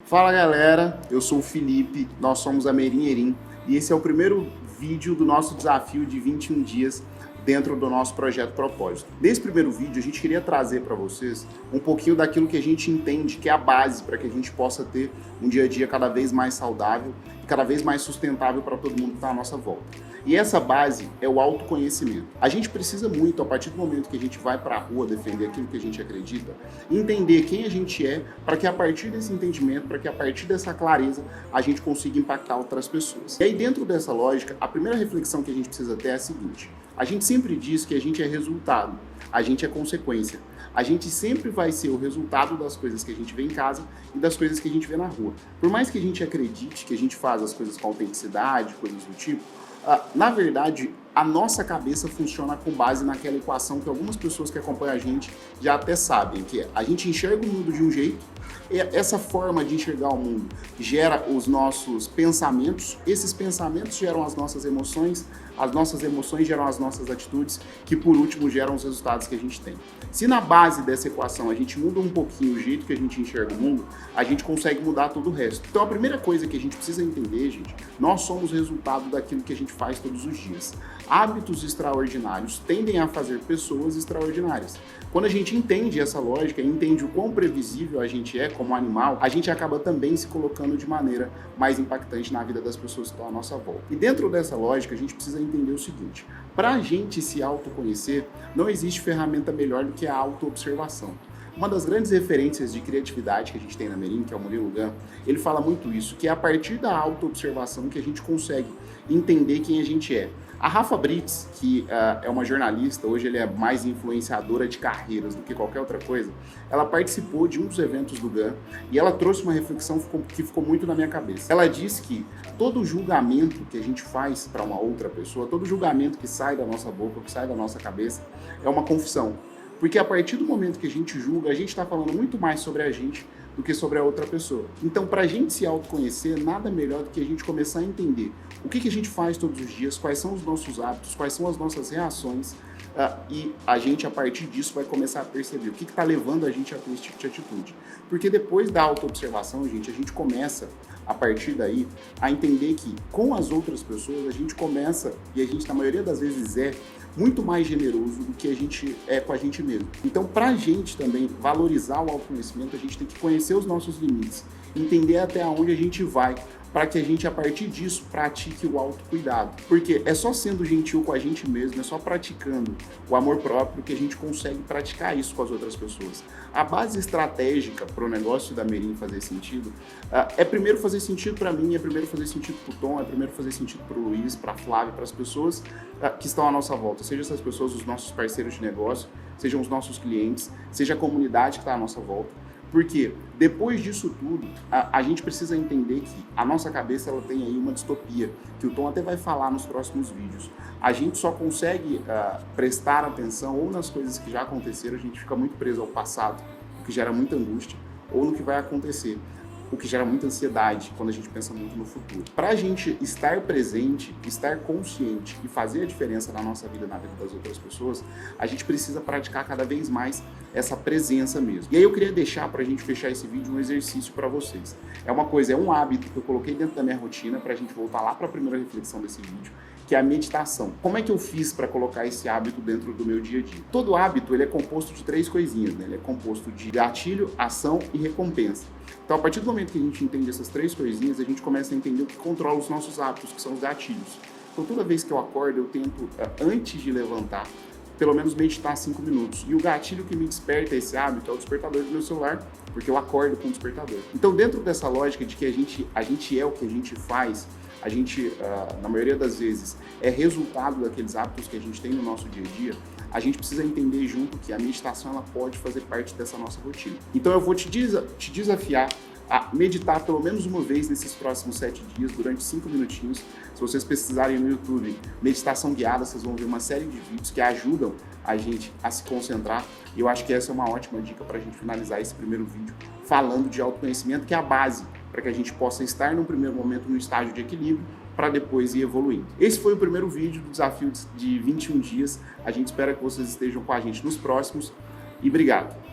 Fala galera, eu sou o Felipe, nós somos a Merim e esse é o primeiro vídeo do nosso desafio de 21 dias dentro do nosso projeto Propósito. Nesse primeiro vídeo a gente queria trazer para vocês um pouquinho daquilo que a gente entende que é a base para que a gente possa ter um dia a dia cada vez mais saudável e cada vez mais sustentável para todo mundo que está à nossa volta. E essa base é o autoconhecimento. A gente precisa muito, a partir do momento que a gente vai para a rua defender aquilo que a gente acredita, entender quem a gente é, para que a partir desse entendimento, para que a partir dessa clareza, a gente consiga impactar outras pessoas. E aí dentro dessa lógica, a primeira reflexão que a gente precisa ter é a seguinte: a gente sempre diz que a gente é resultado, a gente é consequência. A gente sempre vai ser o resultado das coisas que a gente vê em casa e das coisas que a gente vê na rua. Por mais que a gente acredite que a gente faz as coisas com autenticidade, coisas do tipo, na verdade, a nossa cabeça funciona com base naquela equação que algumas pessoas que acompanham a gente já até sabem, que é: a gente enxerga o mundo de um jeito, e essa forma de enxergar o mundo gera os nossos pensamentos, esses pensamentos geram as nossas emoções geram as nossas atitudes, que por último geram os resultados que a gente tem. Se na base dessa equação a gente muda um pouquinho o jeito que a gente enxerga o mundo, a gente consegue mudar todo o resto. Então a primeira coisa que a gente precisa entender, gente, nós somos resultado daquilo que a gente faz todos os dias. Hábitos extraordinários tendem a fazer pessoas extraordinárias. Quando a gente entende essa lógica, entende o quão previsível a gente é como animal, a gente acaba também se colocando de maneira mais impactante na vida das pessoas que estão à nossa volta. E dentro dessa lógica, a gente precisa entender o seguinte: para a gente se autoconhecer, não existe ferramenta melhor do que a autoobservação. Uma das grandes referências de criatividade que a gente tem na Merim, que é o Murilo Gun, ele fala muito isso, que é a partir da autoobservação que a gente consegue entender quem a gente é. A Rafa Brits, que é uma jornalista, hoje ele é mais influenciadora de carreiras do que qualquer outra coisa, ela participou de um dos eventos do Gun e ela trouxe uma reflexão que ficou muito na minha cabeça. Ela disse que todo julgamento que a gente faz para uma outra pessoa, todo julgamento que sai da nossa boca, que sai da nossa cabeça, é uma confissão. Porque a partir do momento que a gente julga, a gente está falando muito mais sobre a gente do que sobre a outra pessoa. Então, para a gente se autoconhecer, nada melhor do que a gente começar a entender o que a gente faz todos os dias, quais são os nossos hábitos, quais são as nossas reações, e a gente, a partir disso, vai começar a perceber o que está levando a gente a ter esse tipo de atitude. Porque depois da autoobservação, gente, a gente começa, a partir daí, a entender que com as outras pessoas, a gente começa, e a gente, na maioria das vezes, é muito mais generoso do que a gente é com a gente mesmo. Então, para a gente também valorizar o autoconhecimento, a gente tem que conhecer os nossos limites, entender até onde a gente vai, para que a gente, a partir disso, pratique o autocuidado. Porque é só sendo gentil com a gente mesmo, é só praticando o amor próprio que a gente consegue praticar isso com as outras pessoas. A base estratégica para o negócio da Merim fazer sentido é primeiro fazer sentido para mim, é primeiro fazer sentido para o Tom, é primeiro fazer sentido para o Luiz, para a Flávia, para as pessoas que estão à nossa volta. Seja essas pessoas os nossos parceiros de negócio, sejam os nossos clientes, seja a comunidade que está à nossa volta. Porque depois disso tudo, a gente precisa entender que a nossa cabeça ela tem aí uma distopia, que o Tom até vai falar nos próximos vídeos. A gente só consegue prestar atenção ou nas coisas que já aconteceram, a gente fica muito preso ao passado, o que gera muita angústia, ou no que vai acontecer, o que gera muita ansiedade quando a gente pensa muito no futuro. Para a gente estar presente, estar consciente e fazer a diferença na nossa vida e na vida das outras pessoas, a gente precisa praticar cada vez mais essa presença mesmo. E aí eu queria deixar, para a gente fechar esse vídeo, um exercício para vocês. É um hábito que eu coloquei dentro da minha rotina para a gente voltar lá para a primeira reflexão desse vídeo, que é a meditação. Como é que eu fiz para colocar esse hábito dentro do meu dia a dia? Todo hábito ele é composto de 3 coisinhas, né? Ele é composto de gatilho, ação e recompensa. Então, a partir do momento que a gente entende essas 3 coisinhas, a gente começa a entender o que controla os nossos hábitos, que são os gatilhos. Então, toda vez que eu acordo, eu tento, antes de levantar, pelo menos meditar 5 minutos. E o gatilho que me desperta esse hábito é o despertador do meu celular, porque eu acordo com o despertador. Então, dentro dessa lógica de que a gente é o que a gente faz, a gente, na maioria das vezes, é resultado daqueles hábitos que a gente tem no nosso dia a dia, a gente precisa entender junto que a meditação ela pode fazer parte dessa nossa rotina. Então eu vou te desafiar a meditar pelo menos uma vez nesses próximos 7 dias, durante 5 minutinhos. Se vocês pesquisarem no YouTube meditação guiada, vocês vão ver uma série de vídeos que ajudam a gente a se concentrar. E eu acho que essa é uma ótima dica para a gente finalizar esse primeiro vídeo falando de autoconhecimento, que é a base para que a gente possa estar num primeiro momento no estágio de equilíbrio, para depois ir evoluindo. Esse foi o primeiro vídeo do desafio de 21 dias. A gente espera que vocês estejam com a gente nos próximos e obrigado!